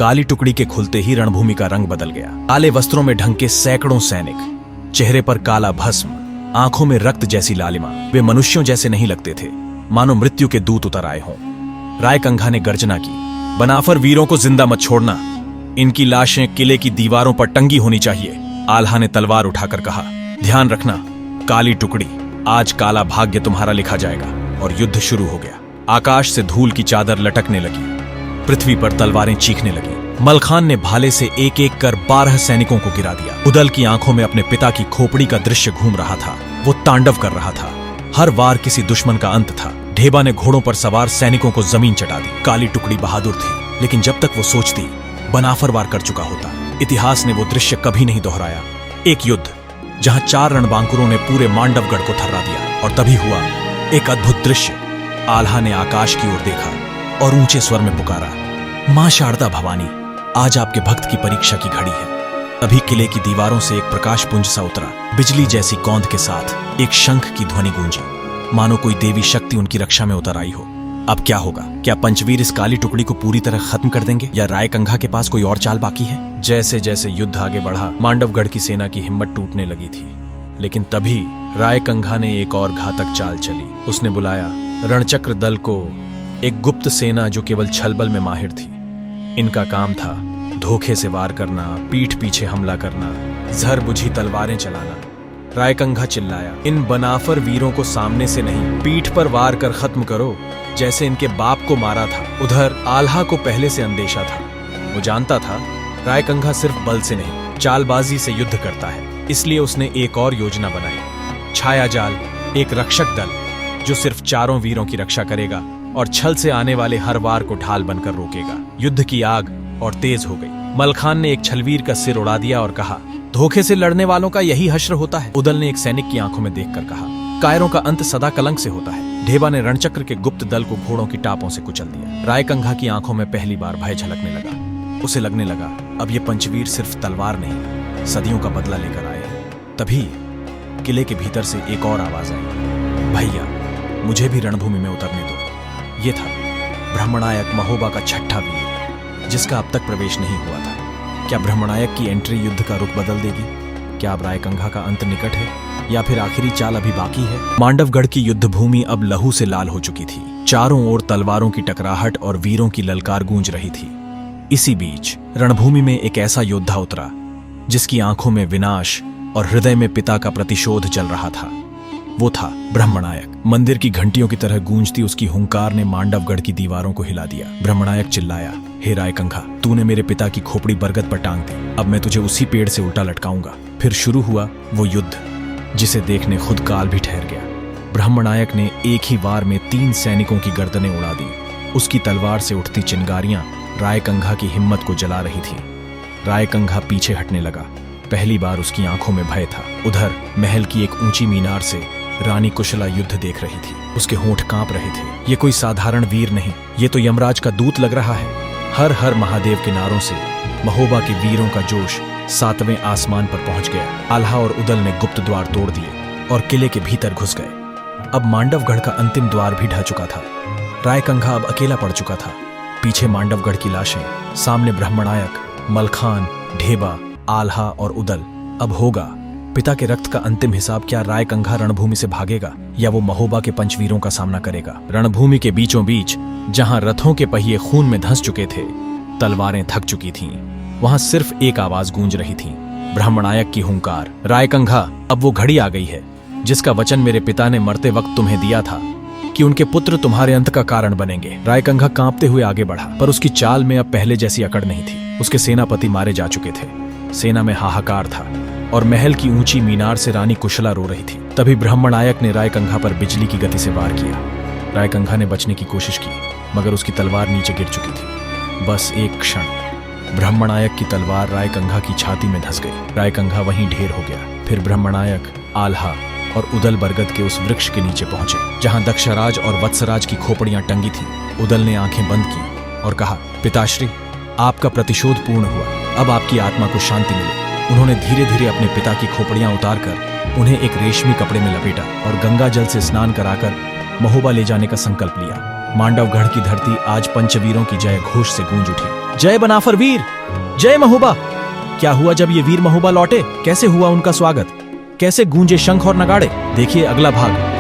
काली टुकड़ी के खुलते ही रणभूमि का रंग बदल गया। काले वस्त्रों में ढंके सैकड़ों सैनिक, चेहरे पर काला भस्म, आंखों में रक्त जैसी लालिमा। वे मनुष्यों जैसे नहीं लगते थे, मानो मृत्यु के दूत उतर आए हों। रायकंघा ने गर्जना की, बनाफर वीरों को जिंदा मत छोड़ना, इनकी लाशें किले की दीवारों पर टंगी होनी चाहिए। आल्हा ने तलवार उठाकर कहा, ध्यान रखना काली टुकड़ी, आज काला भाग्य तुम्हारा लिखा जाएगा। और युद्ध शुरू हो गया। आकाश से धूल की चादर लटकने लगी, पृथ्वी पर तलवारें चीखने लगी। मलखान ने भाले से एक एक कर 12 सैनिकों को गिरा दिया। उदल की आंखों में अपने पिता की खोपड़ी का दृश्य घूम रहा था। वो तांडव कर रहा था। हर वार किसी दुश्मन का अंत था। ढेबा ने घोड़ों पर सवार सैनिकों को जमीन चटा दी। काली टुकड़ी बहादुर थी, लेकिन जब तक वो सोचती, बनाफर वार कर चुका होता। इतिहास ने वो दृश्य कभी नहीं दोहराया। एक युद्ध जहां 4 रणबांकुरों ने पूरे मांडवगढ़ को थर्रा दिया। और तभी हुआ एक अद्भुत दृश्य। आल्हा ने आकाश की ओर देखा और ऊंचे स्वर में पुकारा, मां शारदा भवानी, आज आपके भक्त की परीक्षा की घड़ी है। तभी किले की दीवारों से एक प्रकाश पुंज सा उतरा। बिजली जैसी कौंध के साथ एक शंख की ध्वनि गूंजी, मानो कोई देवी शक्ति उनकी रक्षा में उतर आई हो। अब क्या होगा? क्या पंचवीर इस काली टुकड़ी को पूरी तरह खत्म कर देंगे, या रायकंघा के पास कोई और चाल बाकी है? जैसे जैसे युद्ध आगे बढ़ा, मांडवगढ़ की सेना की हिम्मत टूटने लगी थी। लेकिन तभी रायकंघा ने एक और घातक चाल चली। उसने बुलाया रणचक्र दल को, एक गुप्त सेना जो केवल छलबल में माहिर थी। इनका काम था धोखे से वार करना, पीठ पीछे हमला करना, जर बुझी तलवारें चलाना। रायकंघा चिल्लाया, इन बनाफर वीरों को सामने से नहीं, पीठ पर वार कर खत्म करो, जैसे इनके बाप को मारा था। उधर आल्हा को पहले से अंदेशा था। वो जानता था रायकंघा सिर्फ बल से नहीं, चालबाजी से युद्ध करता है। इसलिए उसने एक और योजना बनाई, छाया जाल, एक रक्षक दल जो सिर्फ 4 वीरों की रक्षा करेगा और छल से आने वाले हर वार को ढाल बनकर रोकेगा। युद्ध की आग और तेज हो गई। मलखान ने एक छलवीर का सिर उड़ा दिया और कहा, धोखे से लड़ने वालों का यही हश्र होता है। उदल ने एक सैनिक की आंखों में देखकर कहा, कायरों का अंत सदा कलंक से होता है। ढेबा ने रणचक्र के गुप्त दल को घोड़ों की टापों से कुचल दिया। रायकंघा की आंखों में पहली बार भय झलकने लगा। उसे लगने लगा, अब ये पंचवीर सिर्फ तलवार नहीं, सदियों का बदला लेकर आए हैं। तभी किले के भीतर से एक और आवाज आई, भैया मुझे भी रणभूमि में उतरने दो। ये था ब्रह्मणायक महोबा का 6ठा वीर, जिसका अब तक प्रवेश नहीं हुआ था। क्या ब्रह्मणायक की एंट्री युद्ध का रुख बदल देगी? क्या अब रायकंघा का अंत निकट है, या फिर आखिरी चाल अभी बाकी है? मांडवगढ़ की युद्ध भूमि अब लहू से लाल हो चुकी थी। चारों ओर तलवारों की टकराहट और वीरों की ललकार गूंज रही थी। इसी बीच रणभूमि में एक ऐसा योद्धा उतरा जिसकी आंखों में विनाश और हृदय में पिता का प्रतिशोध चल रहा था। वो था ब्रह्मणायक। मंदिर की घंटियों की तरह गूंजती उसकी हुंकार ने मांडवगढ़ की दीवारों को हिला दिया। ब्रह्मणायक चिल्लाया, हे रायकंघा, तूने मेरे पिता की खोपड़ी बरगद पर टांग दी, अब मैं तुझे उसी पेड़ से उल्टा लटकाऊंगा। फिर शुरू हुआ वो युद्ध, जिसे देखने खुद काल भी ठहर गया। ब्रह्मणायक ने एक ही वार में 3 सैनिकों की गर्दनें उड़ा दी। उसकी तलवार से उठती चिंगारियां रायकंघा की हिम्मत को जला रही थी। रायकंघा पीछे हटने लगा। पहली बार उसकी आंखों में भय था। उधर महल की एक ऊंची मीनार से रानी कुशला युद्ध देख रही थी। उसके होंठ कांप रहे थे। ये कोई साधारण वीर नहीं, ये तो यमराज का दूत लग रहा है। हर हर महादेव के नारों से महोबा के वीरों का जोश 7वें आसमान पर पहुंच गया। आल्हा और उदल ने गुप्त द्वार तोड़ दिए और किले के भीतर घुस गए। अब मांडवगढ़ का अंतिम द्वार भी ढह चुका था। रायकंघा अब अकेला पड़ चुका था। पीछे मांडवगढ़ की लाशें, सामने ब्रह्मणायक, मलखान, ढेबा, आल्हा और उदल। अब होगा पिता के रक्त का अंतिम हिसाब। क्या रायकंघा रणभूमि से भागेगा, या वो महोबा के पंचवीरों का सामना करेगा? रणभूमि के बीचों बीच, जहां रथों के पहिए खून में धंस चुके थे, तलवारें थक चुकी थीं, वहां सिर्फ एक आवाज गूंज रही थी, ब्रह्मणायक की हुंकार, रायकंघा, अब वो घड़ी आ गई है जिसका वचन मेरे पिता ने मरते वक्त तुम्हें दिया था कि उनके पुत्र तुम्हारे अंत का कारण बनेंगे। रायकंघा कांपते हुए आगे बढ़ा, पर उसकी चाल में अब पहले जैसी अकड़ नहीं थी। उसके सेनापति मारे जा चुके थे। सेना में हाहाकार था और महल की ऊंची मीनार से रानी कुशला रो रही थी। तभी ब्रह्मणायक ने रायकंघा पर बिजली की गति से वार किया। रायकंघा ने बचने की कोशिश की, मगर उसकी तलवार नीचे गिर चुकी थी। बस एक क्षण, ब्रह्मणायक की तलवार रायकंघा की छाती में धंस गई। रायकंघा वहीं ढेर हो गया। फिर ब्रह्मणायक, आल्हा और उदल बरगद के उस वृक्ष के नीचे पहुंचे जहां दक्षराज और वत्सराज की खोपड़ियां टंगी थीं। उदल ने आंखें बंद की और कहा, पिताश्री, आपका प्रतिशोध पूर्ण हुआ, अब आपकी आत्मा को शांति मिले। उन्होंने धीरे धीरे अपने पिता की खोपड़ियां उतारकर उन्हें एक रेशमी कपड़े में लपेटा और गंगा जल से स्नान कराकर महोबा ले जाने का संकल्प लिया। मांडवगढ़ की धरती आज पंचवीरों की जय घोष से गूंज उठी। जय बनाफर वीर, जय महोबा। क्या हुआ जब ये वीर महोबा लौटे? कैसे हुआ उनका स्वागत? कैसे गूंजे शंख और नगाड़े? देखिए अगला भाग।